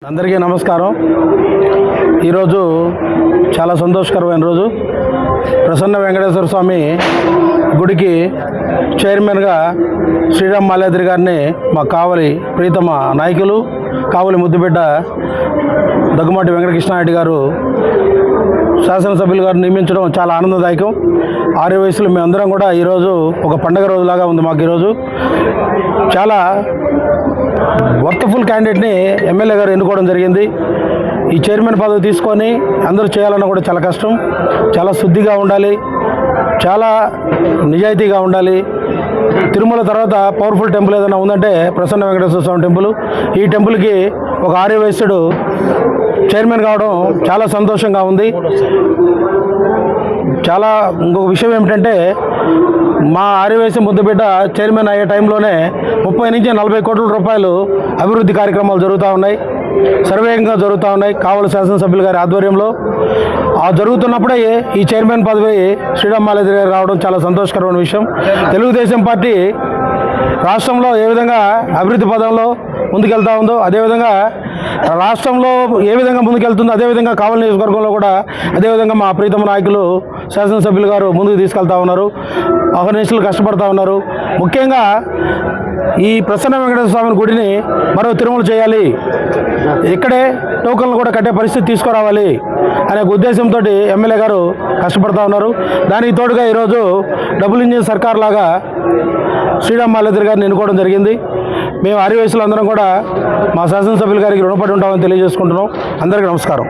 అందరికీ నమస్కారం। ఈరోజు చాలా సంతోషకరమైన రోజు। ప్రసన్న వెంకటేశ్వర స్వామి గుడికి చైర్మన్గా శ్రీరామ్ మాల్యాద్రి గారిని మా కావలి ప్రీతమ నాయకులు కావలి ముద్దుబిడ్డ దగ్గుమాటి వెంకటకృష్ణారెడ్డి గారు శాసనసభ్యులు గారు నియమించడం చాలా ఆనందదాయకం। 6 వయసులో మేమందరం కూడా ఈరోజు ఒక పండగ రోజులాగా ఉంది మాకు। ఈరోజు చాలా వర్త్ఫుల్ క్యాండిడేట్ని ఎమ్మెల్యే గారు ఎన్నుకోవడం జరిగింది। ఈ చైర్మన్ పదవి తీసుకొని అందరూ చేయాలన్నా కూడా చాలా కష్టం। చాలా శుద్ధిగా ఉండాలి, చాలా నిజాయితీగా ఉండాలి। తిరుమల తర్వాత పవర్ఫుల్ టెంపుల్ ఏదైనా ఉందంటే ప్రసన్న వెంకటేశ్వర స్వామి టెంపుల్। ఈ టెంపుల్కి ఒక 6 వయసుడు చైర్మన్ కావడం చాలా సంతోషంగా ఉంది। చాలా ఇంకొక విషయం ఏమిటంటే మా 6 వయసు ముద్దుబిడ్డ చైర్మన్ అయ్యే టైంలోనే 30 నుంచి 40 కోట్ల రూపాయలు అభివృద్ధి కార్యక్రమాలు జరుగుతూ ఉన్నాయి, సర్వేగంగా జరుగుతూ ఉన్నాయి కావలి శాసనసభ్యుల గారి ఆధ్వర్యంలో। జరుగుతున్నప్పుడే ఈ చైర్మన్ పదవి శ్రీరామ్ మాల్యాద్రి గారు రావడం చాలా సంతోషకరమైన విషయం। తెలుగుదేశం పార్టీ రాష్ట్రంలో ఏ విధంగా అభివృద్ధి పదంలో ముందుకెళ్తా ఉందో అదేవిధంగా రాష్ట్రంలో ఏ విధంగా ముందుకెళ్తుందో అదేవిధంగా కావలి నియోజకవర్గంలో కూడా అదేవిధంగా మా ప్రీతమ నాయకులు శాసనసభ్యులు గారు ముందుకు తీసుకెళ్తా ఉన్నారు, అహర్నిశలు కష్టపడుతూ ఉన్నారు। ముఖ్యంగా ఈ ప్రసన్న వెంకటేశ్వర స్వామి గుడిని మరో తిరుమల చేయాలి, ఇక్కడే టోకన్లు కూడా కట్టే పరిస్థితి తీసుకురావాలి అనే ఉద్దేశంతో ఎమ్మెల్యే గారు కష్టపడుతూ ఉన్నారు। దానికి తోడుగా ఈరోజు డబుల్ ఇంజిన్ సర్కార్ లాగా శ్రీరామ్ మాల్యాద్రి గారిని ఎన్నుకోవడం జరిగింది। మేము 6 వయసులో అందరం కూడా మా శాసనసభ్యుల గారికి రుణపడి ఉంటామని తెలియజేసుకుంటున్నాం। అందరికీ నమస్కారం।